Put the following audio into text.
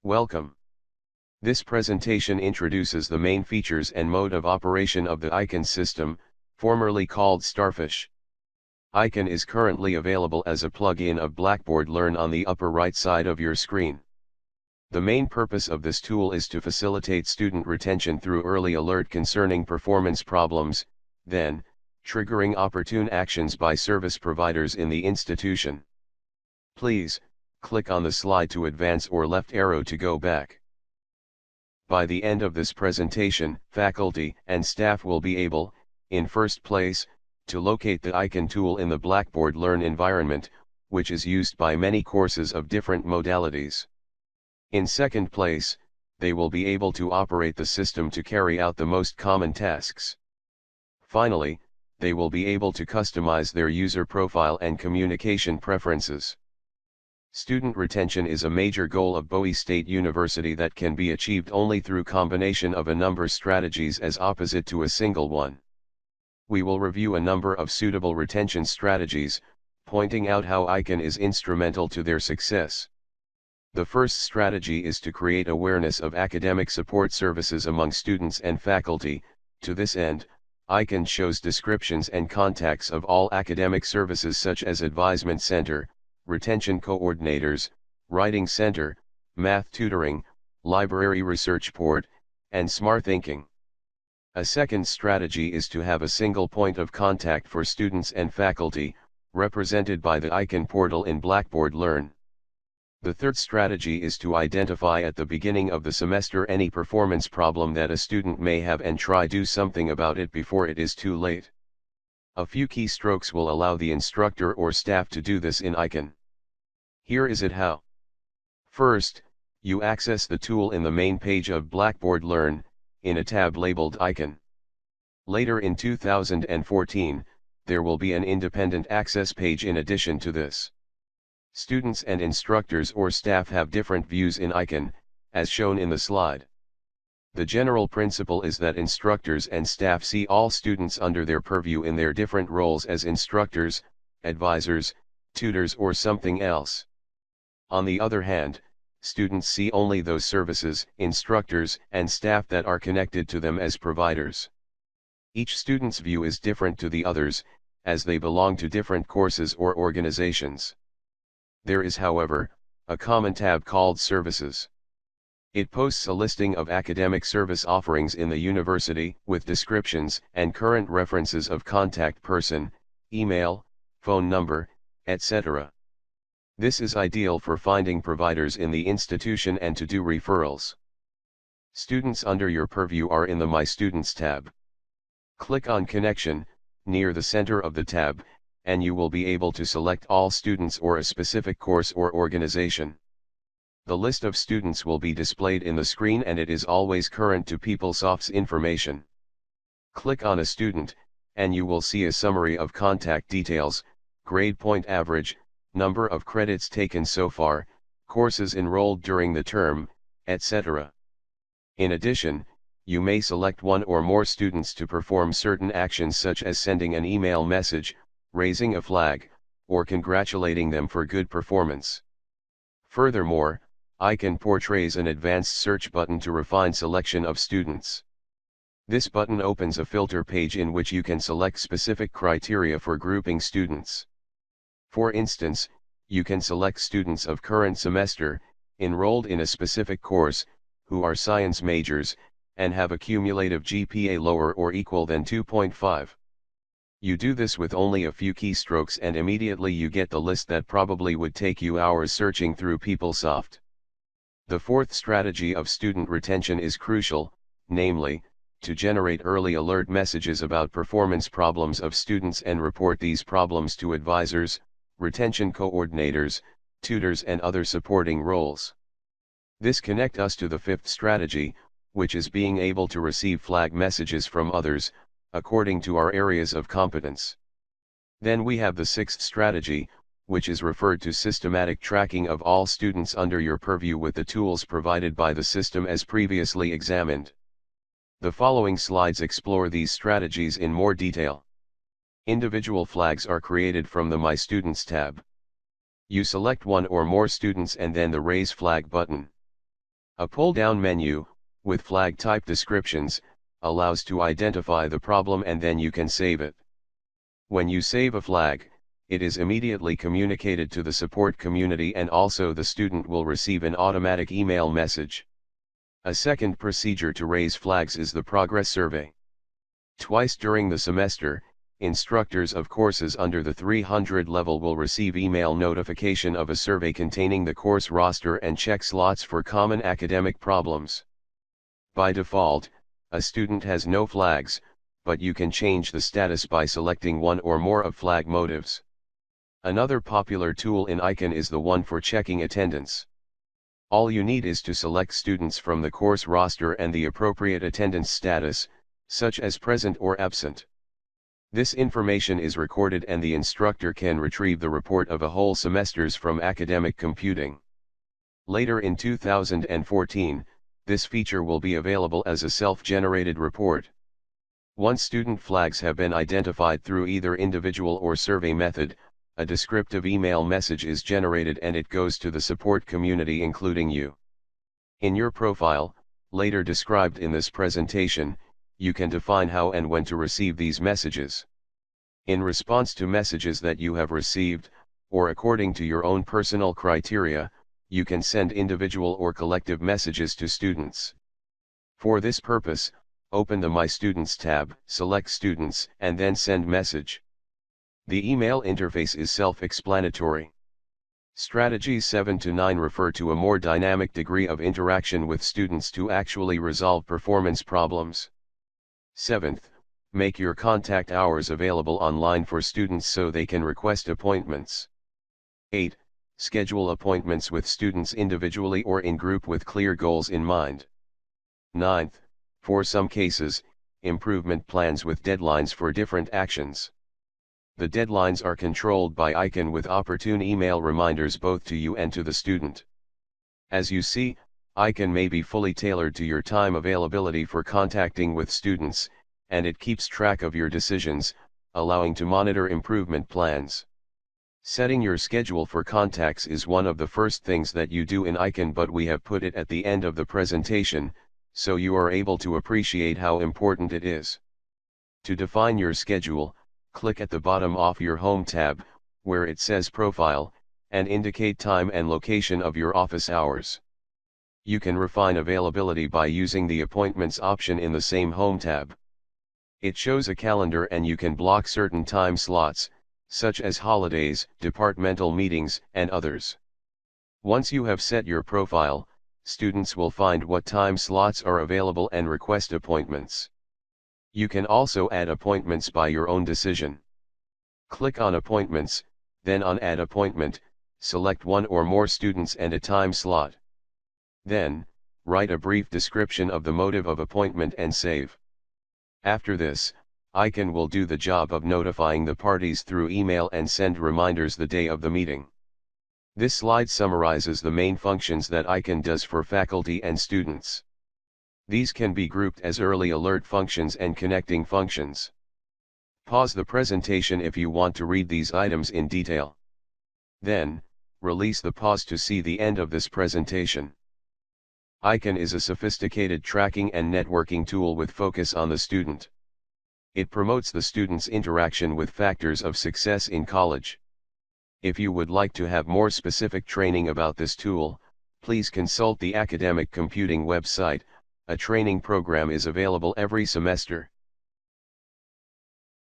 Welcome. This presentation introduces the main features and mode of operation of the iCAN system, formerly called Starfish. iCAN is currently available as a plug-in of Blackboard Learn on the upper right side of your screen. The main purpose of this tool is to facilitate student retention through early alert concerning performance problems, then, triggering opportune actions by service providers in the institution. Please, click on the slide to advance or left arrow to go back. By the end of this presentation, faculty and staff will be able, in first place, to locate the iCAN tool in the Blackboard Learn environment, which is used by many courses of different modalities. In second place, they will be able to operate the system to carry out the most common tasks. Finally, they will be able to customize their user profile and communication preferences. Student retention is a major goal of Bowie State University that can be achieved only through combination of a number strategies as opposite to a single one. We will review a number of suitable retention strategies, pointing out how iCAN is instrumental to their success. The first strategy is to create awareness of academic support services among students and faculty. To this end, iCAN shows descriptions and contacts of all academic services such as Advisement Center, Retention Coordinators, Writing Center, Math Tutoring, Library Research Port, and Smart Thinking. A second strategy is to have a single point of contact for students and faculty, represented by the iCAN portal in Blackboard Learn. The third strategy is to identify at the beginning of the semester any performance problem that a student may have and try do something about it before it is too late. A few keystrokes will allow the instructor or staff to do this in iCAN. Here is it how. First, you access the tool in the main page of Blackboard Learn, in a tab labeled iCAN. Later in 2014, there will be an independent access page in addition to this. Students and instructors or staff have different views in iCAN, as shown in the slide. The general principle is that instructors and staff see all students under their purview in their different roles as instructors, advisors, tutors or something else. On the other hand, students see only those services, instructors, and staff that are connected to them as providers. Each student's view is different to the others, as they belong to different courses or organizations. There is, however, a common tab called Services. It posts a listing of academic service offerings in the university, with descriptions and current references of contact person, email, phone number, etc. This is ideal for finding providers in the institution and to do referrals. Students under your purview are in the My Students tab. Click on Connection, near the center of the tab, and you will be able to select all students or a specific course or organization. The list of students will be displayed in the screen and it is always current to PeopleSoft's information. Click on a student, and you will see a summary of contact details, grade point average, number of credits taken so far, courses enrolled during the term, etc. In addition, you may select one or more students to perform certain actions such as sending an email message, raising a flag, or congratulating them for good performance. Furthermore, iCAN portrays an advanced search button to refine selection of students. This button opens a filter page in which you can select specific criteria for grouping students. For instance, you can select students of current semester, enrolled in a specific course, who are science majors, and have a cumulative GPA lower or equal than 2.5. You do this with only a few keystrokes and immediately you get the list that probably would take you hours searching through PeopleSoft. The fourth strategy of student retention is crucial, namely, to generate early alert messages about performance problems of students and report these problems to advisors, retention coordinators, tutors and other supporting roles. This connects us to the fifth strategy, which is being able to receive flag messages from others, according to our areas of competence. Then we have the sixth strategy, which is referred to systematic tracking of all students under your purview with the tools provided by the system as previously examined. The following slides explore these strategies in more detail. Individual flags are created from the My Students tab. You select one or more students and then the Raise Flag button. A pull-down menu, with flag type descriptions, allows to identify the problem and then you can save it. When you save a flag, it is immediately communicated to the support community and also the student will receive an automatic email message. A second procedure to raise flags is the progress survey. Twice during the semester, instructors of courses under the 300 level will receive email notification of a survey containing the course roster and check slots for common academic problems. By default, a student has no flags, but you can change the status by selecting one or more of flag motives. Another popular tool in iCAN is the one for checking attendance. All you need is to select students from the course roster and the appropriate attendance status, such as present or absent. This information is recorded and the instructor can retrieve the report of a whole semesters from academic computing. Later in 2014, this feature will be available as a self-generated report. Once student flags have been identified through either individual or survey method, a descriptive email message is generated and it goes to the support community including you. In your profile, later described in this presentation, you can define how and when to receive these messages. In response to messages that you have received, or according to your own personal criteria, you can send individual or collective messages to students. For this purpose, open the My Students tab, select Students, and then Send Message. The email interface is self-explanatory. Strategies 7 to 9 refer to a more dynamic degree of interaction with students to actually resolve performance problems. 7th, make your contact hours available online for students so they can request appointments. 8. Schedule appointments with students individually or in group with clear goals in mind. 9th, for some cases, improvement plans with deadlines for different actions. The deadlines are controlled by iCAN with opportune email reminders both to you and to the student. As you see, iCAN may be fully tailored to your time availability for contacting with students, and it keeps track of your decisions, allowing to monitor improvement plans. Setting your schedule for contacts is one of the first things that you do in iCAN, but we have put it at the end of the presentation, so you are able to appreciate how important it is. To define your schedule, click at the bottom of your Home tab, where it says Profile, and indicate time and location of your office hours. You can refine availability by using the Appointments option in the same Home tab. It shows a calendar and you can block certain time slots, such as holidays, departmental meetings, and others. Once you have set your profile, students will find what time slots are available and request appointments. You can also add appointments by your own decision. Click on Appointments, then on Add Appointment, select one or more students and a time slot. Then, write a brief description of the motive of appointment and save. After this, iCAN will do the job of notifying the parties through email and send reminders the day of the meeting. This slide summarizes the main functions that iCAN does for faculty and students. These can be grouped as early alert functions and connecting functions. Pause the presentation if you want to read these items in detail. Then, release the pause to see the end of this presentation. iCAN is a sophisticated tracking and networking tool with focus on the student. It promotes the student's interaction with factors of success in college. If you would like to have more specific training about this tool, please consult the Academic Computing website. A training program is available every semester.